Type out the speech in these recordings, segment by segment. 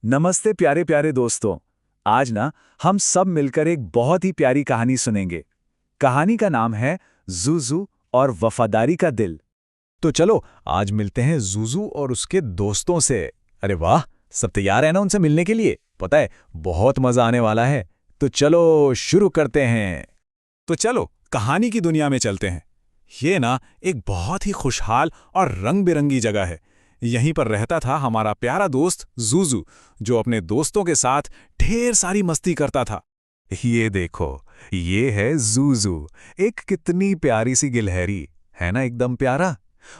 नमस्ते प्यारे प्यारे दोस्तों। आज ना हम सब मिलकर एक बहुत ही प्यारी कहानी सुनेंगे। कहानी का नाम है ज़ूज़ू और वफादारी का दिल। तो चलो आज मिलते हैं ज़ूज़ू और उसके दोस्तों से। अरे वाह, सब तैयार है ना उनसे मिलने के लिए? पता है बहुत मजा आने वाला है। तो चलो शुरू करते हैं। तो चलो कहानी की दुनिया में चलते हैं। ये ना एक बहुत ही खुशहाल और रंग बिरंगी जगह है। यहीं पर रहता था हमारा प्यारा दोस्त ज़ूज़ू, जो अपने दोस्तों के साथ ढेर सारी मस्ती करता था। ये देखो, ये है ज़ूज़ू। एक कितनी प्यारी सी गिलहरी है ना, एकदम प्यारा।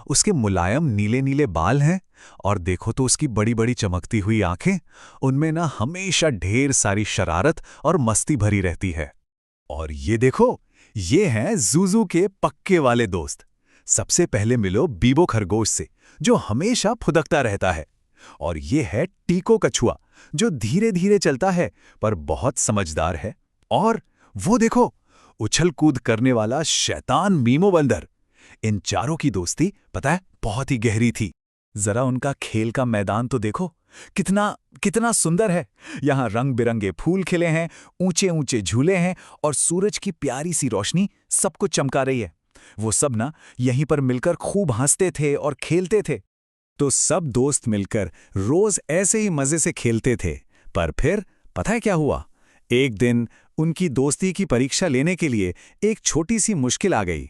उसके मुलायम नीले नीले बाल हैं और देखो तो उसकी बड़ी बड़ी चमकती हुई आंखें, उनमें ना हमेशा ढेर सारी शरारत और मस्ती भरी रहती है। और ये देखो, ये हैं ज़ूज़ू के पक्के वाले दोस्त। सबसे पहले मिलो बीबो खरगोश से, जो हमेशा फुदकता रहता है। और ये है टीको कछुआ, जो धीरे धीरे चलता है पर बहुत समझदार है। और वो देखो, उछल कूद करने वाला शैतान मीमो बंदर। इन चारों की दोस्ती पता है बहुत ही गहरी थी। जरा उनका खेल का मैदान तो देखो, कितना कितना सुंदर है। यहाँ रंग बिरंगे फूल खिले हैं, ऊंचे ऊंचे झूले हैं और सूरज की प्यारी सी रोशनी सबको चमका रही है। वो सब ना यहीं पर मिलकर खूब हंसते थे और खेलते थे। तो सब दोस्त मिलकर रोज ऐसे ही मजे से खेलते थे। पर फिर पता है क्या हुआ? एक दिन उनकी दोस्ती की परीक्षा लेने के लिए एक छोटी सी मुश्किल आ गई।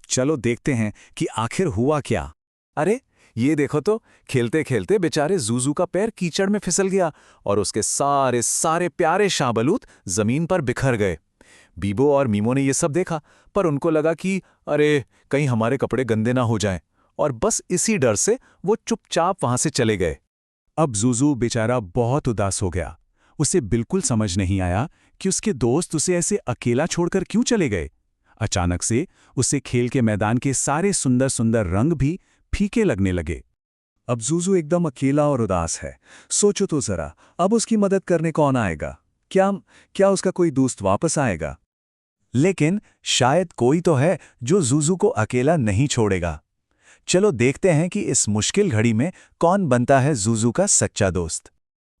चलो देखते हैं कि आखिर हुआ क्या। अरे ये देखो तो, खेलते खेलते बेचारे ज़ूज़ू का पैर कीचड़ में फिसल गया और उसके सारे सारे प्यारे शाहबलूत जमीन पर बिखर गए। बीबो और मीमो ने ये सब देखा, पर उनको लगा कि अरे कहीं हमारे कपड़े गंदे ना हो जाएं, और बस इसी डर से वो चुपचाप वहां से चले गए। अब ज़ूज़ू बेचारा बहुत उदास हो गया। उसे बिल्कुल समझ नहीं आया कि उसके दोस्त उसे ऐसे अकेला छोड़कर क्यों चले गए। अचानक से उसे खेल के मैदान के सारे सुंदर सुंदर रंग भी फीके लगने लगे। अब ज़ूज़ू एकदम अकेला और उदास है। सोचो तो जरा, अब उसकी मदद करने कौन आएगा? क्या क्या उसका कोई दोस्त वापस आएगा? लेकिन शायद कोई तो है जो ज़ूज़ू को अकेला नहीं छोड़ेगा। चलो देखते हैं कि इस मुश्किल घड़ी में कौन बनता है ज़ूज़ू का सच्चा दोस्त।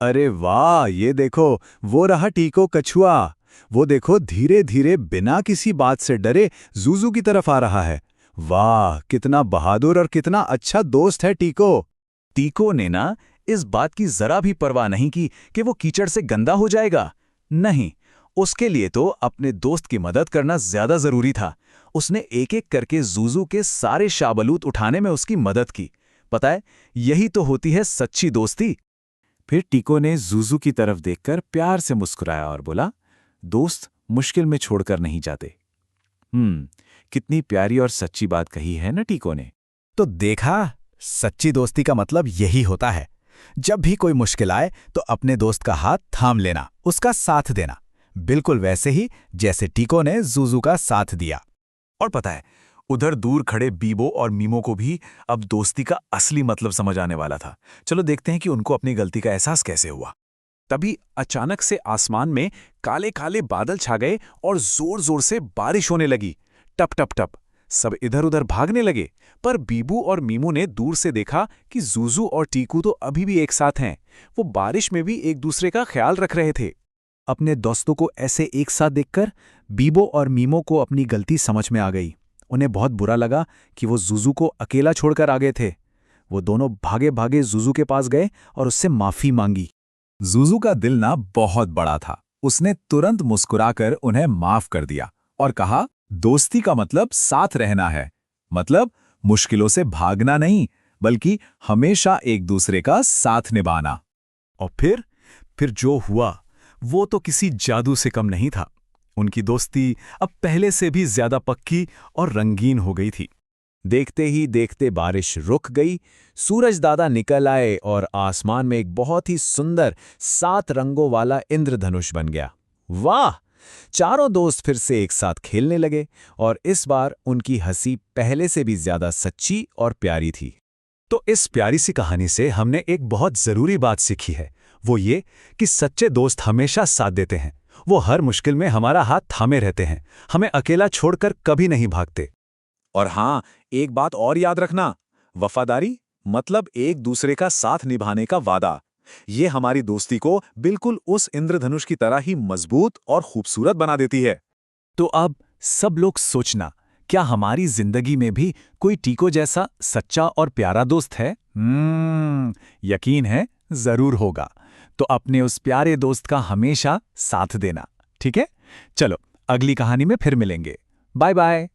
अरे वाह, ये देखो, वो रहा टीको कछुआ। वो देखो, धीरे धीरे बिना किसी बात से डरे ज़ूज़ू की तरफ आ रहा है। वाह, कितना बहादुर और कितना अच्छा दोस्त है टीको। टीको ने ना इस बात की जरा भी परवाह नहीं की कि वो कीचड़ से गंदा हो जाएगा। नहीं, उसके लिए तो अपने दोस्त की मदद करना ज्यादा जरूरी था। उसने एक एक करके ज़ूज़ू के सारे शाबलूत उठाने में उसकी मदद की। पता है, यही तो होती है सच्ची दोस्ती। फिर टीको ने ज़ूज़ू की तरफ देखकर प्यार से मुस्कुराया और बोला, दोस्त मुश्किल में छोड़कर नहीं जाते। कितनी प्यारी और सच्ची बात कही है ना टीको ने। तो देखा, सच्ची दोस्ती का मतलब यही होता है। जब भी कोई मुश्किल आए तो अपने दोस्त का हाथ थाम लेना, उसका साथ देना, बिल्कुल वैसे ही जैसे टीको ने ज़ूज़ू का साथ दिया। और पता है, उधर दूर खड़े बीबो और मीमो को भी अब दोस्ती का असली मतलब समझ आने वाला था। चलो देखते हैं कि उनको अपनी गलती का एहसास कैसे हुआ। तभी अचानक से आसमान में काले काले बादल छा गए और जोर जोर से बारिश होने लगी। टप टप टप। सब इधर उधर भागने लगे, पर बीबू और मीमू ने दूर से देखा कि ज़ूज़ू और टीकू तो अभी भी एक साथ हैं। वो बारिश में भी एक दूसरे का ख्याल रख रहे थे। अपने दोस्तों को ऐसे एक साथ देखकर बीबो और मीमो को अपनी गलती समझ में आ गई। उन्हें बहुत बुरा लगा कि वो ज़ूज़ू को अकेला छोड़कर आ गए थे। वो दोनों भागे भागे ज़ूज़ू के पास गए और उससे माफ़ी मांगी। ज़ूज़ू का दिल ना बहुत बड़ा था। उसने तुरंत मुस्कुराकर उन्हें माफ कर दिया और कहा, दोस्ती का मतलब साथ रहना है। मतलब मुश्किलों से भागना नहीं, बल्कि हमेशा एक दूसरे का साथ निभाना। और फिर जो हुआ वो तो किसी जादू से कम नहीं था। उनकी दोस्ती अब पहले से भी ज्यादा पक्की और रंगीन हो गई थी। देखते ही देखते बारिश रुक गई, सूरज दादा निकल आए और आसमान में एक बहुत ही सुंदर 7 रंगों वाला इंद्रधनुष बन गया। वाह! चारों दोस्त फिर से एक साथ खेलने लगे और इस बार उनकी हंसी पहले से भी ज्यादा सच्ची और प्यारी थी। तो इस प्यारी सी कहानी से हमने एक बहुत जरूरी बात सीखी है। वो ये कि सच्चे दोस्त हमेशा साथ देते हैं। वो हर मुश्किल में हमारा हाथ थामे रहते हैं, हमें अकेला छोड़कर कभी नहीं भागते। और हाँ, एक बात और याद रखना, वफादारी मतलब एक दूसरे का साथ निभाने का वादा, ये हमारी दोस्ती को बिल्कुल उस इंद्रधनुष की तरह ही मजबूत और खूबसूरत बना देती है। तो अब सब लोग सोचना, क्या हमारी जिंदगी में भी कोई टीको जैसा सच्चा और प्यारा दोस्त है? यकीन है जरूर होगा। तो अपने उस प्यारे दोस्त का हमेशा साथ देना, ठीक है? चलो, अगली कहानी में फिर मिलेंगे। Bye bye.